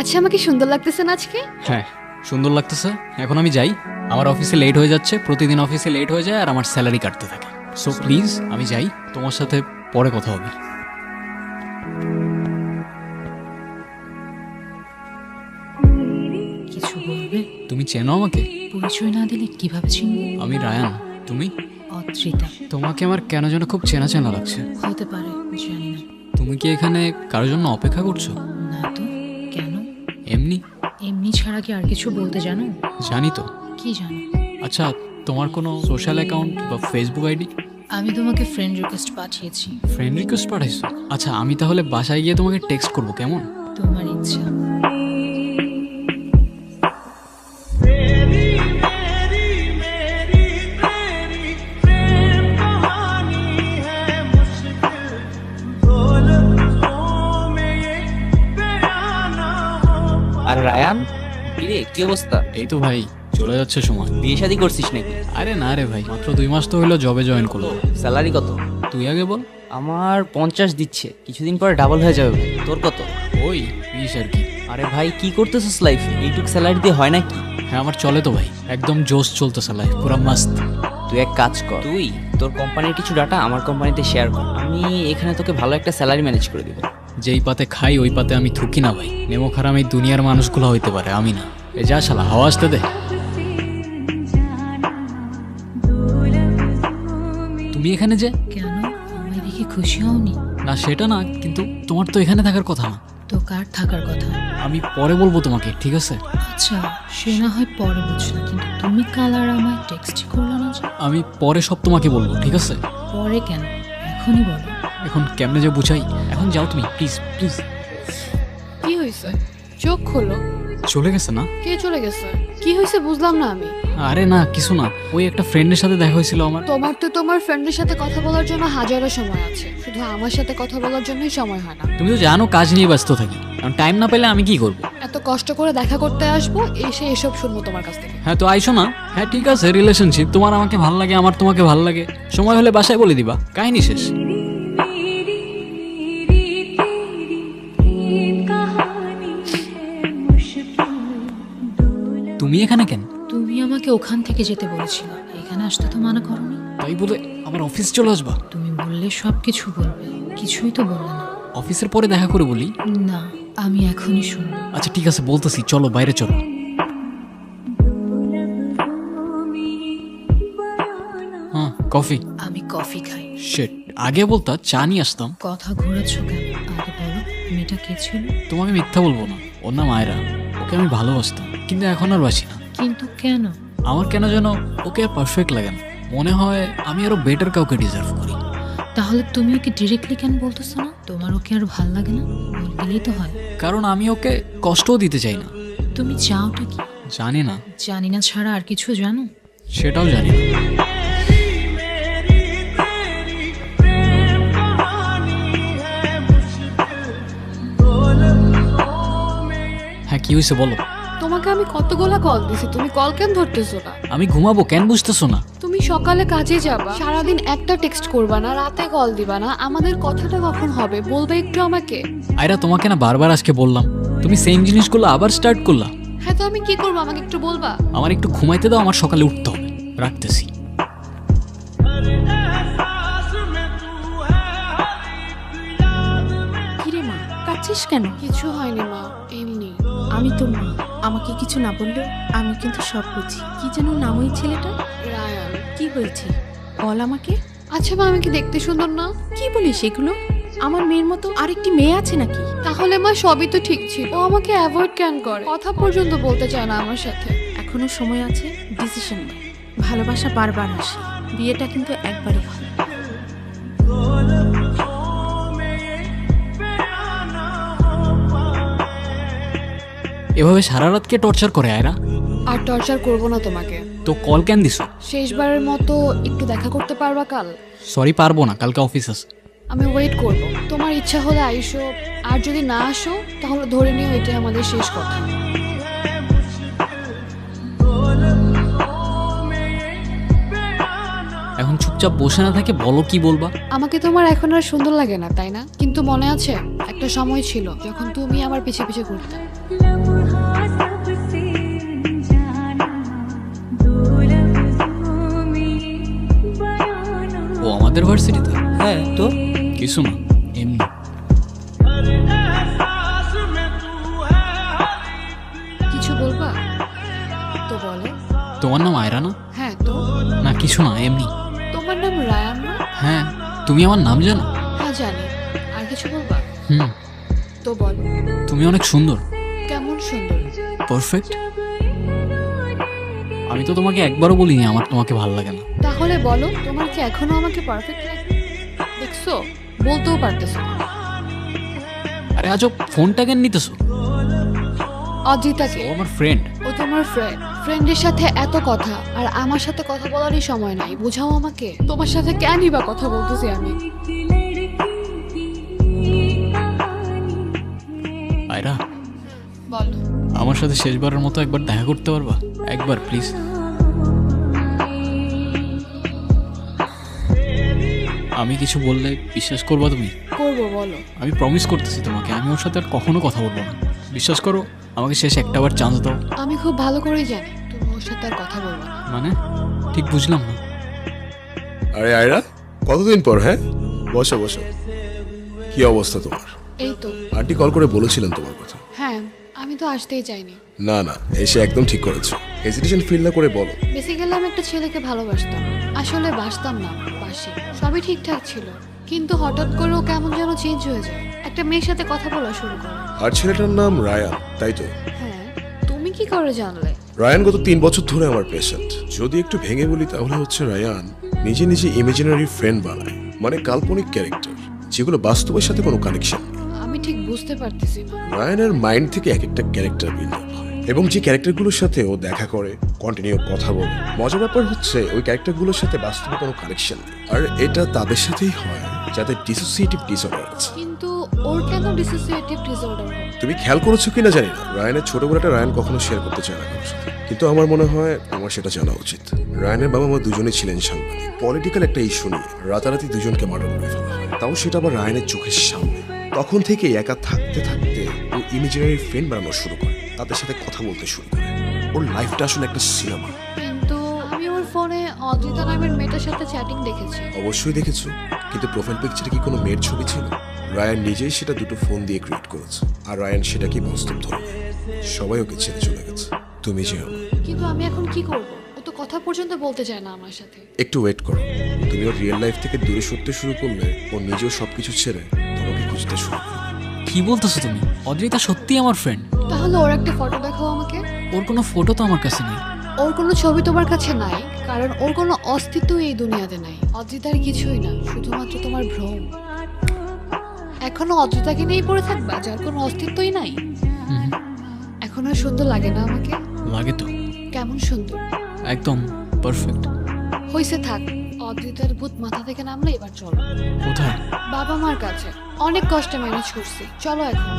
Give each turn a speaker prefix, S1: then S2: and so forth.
S1: আচ্ছা, আমাকে সুন্দর লাগতেছে না আজকে?
S2: হ্যাঁ সুন্দর লাগতেছে। এখন আমি যাই, আমার অফিসে লেট হয়ে যাচ্ছে, প্রতিদিন অফিসে লেট হয়ে যায় আর আমার স্যালারি কাটতে থাকে। সো প্লিজ আমি যাই, তোমার সাথে পরে কথা হবে।
S3: কিছু বলবে?
S2: তুমি চেনো আমাকে?
S3: পরিচয় না দিলে কিভাবে চিনবো?
S2: আমি রায়ান। তুমি?
S3: অদ্রিতা।
S2: তোমাকে আমার কেন যেন খুব চেনা চেনা লাগছে।
S3: হতে পারে, জানি না।
S2: তুমি কি এখানে কারোর জন্য অপেক্ষা করছো?
S3: না তো, কেন?
S2: এমনি।
S3: এমনি ছাড়া কি আর কিছু বলতে জানো?
S2: জানি তো।
S3: কি জানো?
S2: আচ্ছা, তোমার কোনো সোশ্যাল অ্যাকাউন্ট বা ফেসবুক আইডি?
S3: আমি তোমাকে ফ্রেন্ড রিকোয়েস্ট পাঠিয়েছি।
S2: ফ্রেন্ড রিকোয়েস্ট পাঠাইছো? আচ্ছা, আমি তাহলে বাসায় গিয়ে তোমাকে টেক্সট করবো, কেমন?
S3: তোমার ইচ্ছা।
S4: আর রায়ান, কিরে কি অবস্থা?
S2: এই তো ভাই, চলে যাচ্ছে সময়।
S4: বিয়ে শাদী করছিস নাকি?
S2: আরে না রে ভাই, মাত্র 2 মাস তো হইলো জবে জয়েন করলো।
S4: স্যালারি কত?
S2: তুই আগে বল।
S4: আমার 50 দিচ্ছে, কিছুদিন পরে ডাবল হয়ে যাবে ভাই। তোর কত?
S2: ওই 20 আর কি।
S4: আরে ভাই কি করতেছিস লাইফে? এইটুক স্যালারি দিয়ে হয় নাকি?
S2: হ্যাঁ আমার চলে তো ভাই, একদম জোশ চলতেছে লাইফ, পুরা মাস্ত।
S4: তুই এক কাজ কর, তুই তোর কোম্পানির কিছু ডাটা আমার কোম্পানিতে শেয়ার কর, আমি এখানে তোকে ভালো একটা স্যালারি ম্যানেজ করে দিব।
S2: যেই পাতে খাই ওই পাতে আমি থুকি না ভাই। নেমো খারাম এই দুনিয়ার মানুষগুলো হইতে পারে, আমি না। এ যা শালা, হাওয়া আসতে দে। তুমি এখানে যে?
S3: কেন, আমায় দেখে খুশি হওনি?
S2: না সেটা না, কিন্তু তোমার তো এখানে থাকার কথা না।
S3: তো কার থাকার কথা?
S2: আমি পরে বলবো তোমাকে, ঠিক আছে?
S3: আচ্ছা, সে না হয় পরে বুঝলাম, কিন্তু তুমি কাল আর আমায় টেক্সট করলো না যে?
S2: আমি পরে সব তোমাকে বলবো, ঠিক আছে?
S3: পরে কেন, এখনই বলো।
S2: এখন কেমনে যে বুঝাই, এখন যাও তুমি প্লিজ প্লিজ।
S1: কি হয়েছে? চোখ খোলো।
S2: চলে গেছে না?
S1: কে চলে গেছে? কি হয়েছে বুঝলাম না আমি।
S2: আরে না কিছু না, ওই একটা ফ্রেন্ডের সাথে দেখা হয়েছিল আমার।
S1: তোমার তো তোমার ফ্রেন্ডের সাথে কথা বলার জন্য হাজারো সময় আছে, শুধু আমার সাথে কথা বলার জন্যই সময় হয় না।
S2: তুমি তো জানো কাজ নিয়ে ব্যস্ত থাকি, কারণ টাইম না পেলে আমি কি করব?
S1: এত কষ্ট করে দেখা করতে আসবো, এসে এসব শুনবো তোমার কাছ থেকে।
S2: হ্যাঁ তো আইসো না। হ্যাঁ ঠিক আছে, রিলেশনশিপ, তোমার আমাকে ভাল লাগে, আমার তোমাকে ভাল লাগে, সময় হলে বাসায় বলে দিবা, কাহিনী শেষ। তুমি এখানে কেন?
S3: তুমি আমাকে ওখান থেকে যেতে বলেছিলে, এখানে আসতে তো মানা করনি।
S2: তাই বলে আমার অফিস চলে আসবা?
S3: তুমি বললে সব কিছু বলবে, কিছুই তো বললে না।
S2: অফিসের পরে দেখা করে বলি।
S3: না, আমি এখনই শুনবো।
S2: আচ্ছা ঠিক আছে বলতেছি, চলো বাইরে চলো। হ্যাঁ কফি।
S3: আমি কফি খাই।
S2: শিট, আগে বলতা চা নিয়ে আসতাম।
S3: কথা ঘোরাচ্ছ কেন, আগে বলো মেয়েটা কে ছিল?
S2: তোমাকে মিথ্যা বলবো না, ওর নাম আয়রা। ওকে আমি ভালোবাসতাম, কিন্তু এখন আর বাসি না।
S3: কিন্তু কেন?
S2: আমার কেন যেন ওকে আর পারফেক্ট লাগে না, মনে হয় আমি আরো বেটার কাউকে ডিজার্ভ করি।
S3: তাহলে তুমি ওকে ডিরেক্টলি কেন বলতেছো না? তোমার ওকে আর ভাল লাগে না? বললেই তো হয়।
S2: কারণ আমি ওকে কষ্টও দিতে চাই না।
S3: তুমি চাওটা কি?
S2: জানি না।
S3: জানি না ছাড়া আর কিছু জানো?
S2: সেটাও জানি না। হ্যাঁ কি হয়েছে বলো।
S1: তোমাকে আমি কতগুলা কল দিছি, তুমি কল কেন ধরতেছো না?
S2: আমি ঘুমাবো, কেন বুঝতেছো না?
S1: তুমি সকালে কাজে যাবা, সারাদিন একটা টেক্সট করবা না, রাতে কল দিবা না, আমাদের কথাটা কখন হবে বলবে একটু আমাকে।
S2: আয়রা তোমাকে না বারবার আজকে বললাম, তুমি সেম জিনিসগুলো আবার স্টার্ট করলা।
S1: হ্যাঁ তো আমি কি করবো, আমাকে একটু বলবা?
S2: আমার একটু ঘুমাইতে দাও, আমার সকালে উঠতে হবে। রাখতেছি।
S5: কিরে মা, কাঁদছিস কেন?
S1: কিছু হয়নি মা, এমনি।
S5: আমি তো মা, আমাকে কিছু না বললেও আমি কিন্তু সব বুঝি। কি যেন নাম ওই ছেলেটা?
S1: রায়ান।
S5: কি হয়েছে বল আমাকে।
S1: আচ্ছা মা, আমি কি দেখতে সুন্দর না?
S5: কি বলিস এগুলো? আমার মেয়ের মতো আরেকটি মেয়ে আছে নাকি?
S1: তাহলে মা সবই তো ঠিক ছিল, ও আমাকে অ্যাভয়েড কেন করে, কথা পর্যন্ত বলতে চায় না আমার সাথে।
S5: এখনো সময় আছে, ডিসিশন নে। ভালোবাসা বারবার আসে, বিয়েটা কিন্তু একবারই হয়।
S2: এভাবে সারা রাত কে টর্চার করে আয়রা?
S1: আর টর্চার করবো না তোমাকে।
S2: তো কল কেন দিছো?
S1: শেষবারের মতো একটু দেখা করতে পারবা কাল?
S2: সরি পারবো না, কালকে অফিস আছে।
S1: আমি ওয়েট করব, তোমার ইচ্ছা হলে আইসো, আর যদি না আসো তাহলে ধরে নিও এটাই আমাদের শেষ কথা।
S2: এখন চুপচাপ বসে না থাকে বলো কি বলবা।
S1: আমাকে তোমার এখন আর সুন্দর লাগে না তাই না? কিন্তু মনে আছে একটা সময় ছিল যখন তুমি আমার পিছে পিছে ঘুরতে।
S2: আমাদের ভার্সিটিতে?
S4: হ্যাঁ তো
S2: কিছু না, এমনি।
S1: কিছু বলবা তো বলো।
S2: তোমার নাম আয়রা না?
S1: হ্যাঁ তো।
S2: না কিছু না, এমনি।
S1: তোমার নাম রায়ান না?
S2: হ্যাঁ, তুমি আমার নাম জানো?
S1: হ্যাঁ জানি। আর কিছু বলবা
S2: হুম,
S1: তো বলো।
S2: তুমি অনেক সুন্দর।
S1: কেমন সুন্দর?
S2: পারফেক্ট। আমি তো তোমাকে একবারও বলিনি আমার তোমাকে ভালো লাগে না।
S1: তাহলে বলো, তোমার কি এখনো আমাকে পারফেক্ট লাগে? দেখছো, বলতেও পারতেছো না।
S2: আরে আজব, ফোনটা কেন নিতেছো?
S1: অজিতাকে।
S2: ও আমার ফ্রেন্ড।
S1: ও তোমার ফ্রেন্ড। ফ্রেন্ডের সাথে এত কথা, আর আমার সাথে কথা বলারই সময় নাই। বোঝাও আমাকে, তোমার সাথে কেনই বা কথা বলতেছি আমি।
S2: আয়রা,
S1: বলো।
S2: আমার সাথে শেষবারের মতো একবার দেখা করতে পারবা? একবার প্লিজ। আমি কিছু বললে বিশ্বাস করবা তুমি?
S1: করবো, বলো।
S2: আমি প্রমিস করতেছি তোমাকে, আমি ওর সাথে আর কখনো কথা বলবো না। বিশ্বাস করো, আমাকে শেষ একটাবার চান্স দাও।
S1: আমি খুব ভালো করেই জানি তুমি ওর সাথে আর কথা বলবো না।
S2: মানে ঠিক বুঝলাম না।
S6: আরে আয়রা, কতদিন পর? হ্যাঁ, বসো বসো। কি অবস্থা তোমার?
S1: এই তো।
S6: আন্টি কল করে বলেছিলেন তোমার কথা।
S1: হ্যাঁ, আমি তো আসতেই চাইনি।
S6: না না, এসে একদম ঠিক করেছো। হেজিটেশন ফিল না করে বলো।
S1: বেসিক্যালি আমি একটা ছেলেকে ভালোবাসতাম। আসলে বাসতাম না, বাসি। সবই ঠিকঠাক ছিল, কিন্তু হঠাৎ করে ও কেমন যেন চেঞ্জ হয়ে যায়। একটা মেয়ের সাথে কথা বলা শুরু করে।
S6: আর ছেলেটার নাম রায়ান, তাই তো?
S1: হ্যাঁ, তুমি কি করে জানলে?
S6: রায়ান গত 3 বছর ধরে আমার পেশেন্ট। যদি একটু ভেঙে বলি তাহলে হচ্ছে রায়ান নিজে নিজে ইমাজিনারি ফ্রেন্ড বানায়, মানে কাল্পনিক ক্যারেক্টার, যেগুলো বাস্তবের সাথে কোনো কানেকশন।
S1: আমি ঠিক বুঝতে পারতেছি না।
S6: রায়ানের মাইন্ড থেকে এক একটা ক্যারেক্টার বিল্ড আপ হয়, এবং যে ক্যারেক্টারগুলোর সাথে ও দেখা করে, কন্টিনিউ কথা বলে। মজার ব্যাপার হচ্ছে ওই ক্যারেক্টারগুলোর সাথে বাস্তবে কোনো কানেকশন নেই। আর এটা তাদের সাথেই হয় যাদের ডিসোসিয়েটিভ ডিসঅর্ডার আছে।
S1: কিন্তু ওর কেন ডিসোসিয়েটিভ ডিসঅর্ডার হবে?
S6: তুমি খেয়াল করেছো কিনা জানি না, রায়ানের ছোটবেলাটা রায়ান কখনো শেয়ার করতে চায় না কারোর সাথে, কিন্তু আমার মনে হয় আমার সেটা জানা উচিত। রায়ানের বাবা মা দুজনেই ছিলেন সাংবাদিক। পলিটিক্যাল একটা ইস্যু নিয়ে রাতারাতি দুজনকে মার্ডার করে ফেলা হয়, তাও সেটা আবার রায়ানের চোখের সামনে। তখন থেকে একা থাকতে থাকতে ও ইমেজিনারি ফ্রেন্ড বানানো শুরু করে, তাদের সাথে কথা বলতে শুরু করে। ওর লাইফটা আসলে একটা সিনেমা।
S1: কিন্তু আমি ওর ফোনে অদ্রিতা নামের মেয়েটার সাথে চ্যাটিং দেখেছি।
S6: অবশ্যই দেখেছো, কিন্তু প্রোফাইল পিকচারে কি কোনো মেয়ের ছবি ছিল? রায়ান নিজেই সেটা দুটো ফোন দিয়ে ক্রিয়েট করেছে, আর রায়ান সেটাকে বাস্তব ধরে নেয়। সবাই ওকে ছেড়ে চলে গেছে, তুমি যেও না।
S1: কিন্তু আমি এখন কি করব? ও তো কথা পর্যন্ত বলতে চায় না আমার সাথে।
S6: একটু ওয়েট করো, তুমি ওর রিয়েল লাইফ থেকে দূরে সরতে শুরু করলে ও নিজেও সবকিছু ছেড়ে তোমাকে খুঁজতে শুরু করবে।
S2: কি বলতেছো তুমি? অদ্রিতা সত্যি আমার ফ্রেন্ড।
S1: তাহলে ওর একটা ফটো দেখাও আমাকে।
S2: ওর কোনো ফটো তো আমার কাছে নেই।
S1: ওর কোনো ছবি তোমার কাছে নাই, কারণ ওর কোনো অস্তিত্ব এই দুনিয়াতে নাই। অদ্রিতার কিছুই না, শুধুমাত্র তোমার ভ্রম। এখনো অদ্রিতাকে নিয়েই পড়ে থাকবা, যার কোনো অস্তিত্বই নাই।
S2: হুম,
S1: এখন আর সুন্দর লাগে না আমাকে?
S2: লাগে তো,
S1: কেমন সুন্দর!
S2: একদম পারফেক্ট।
S1: হইছে, থাক। অদ্রিতার ভূত মাথা থেকে নামলে এবার চলো
S2: কোথায়?
S1: বাবা মার কাছে। অনেক কষ্টে ম্যানেজ করছি, চলো এখন।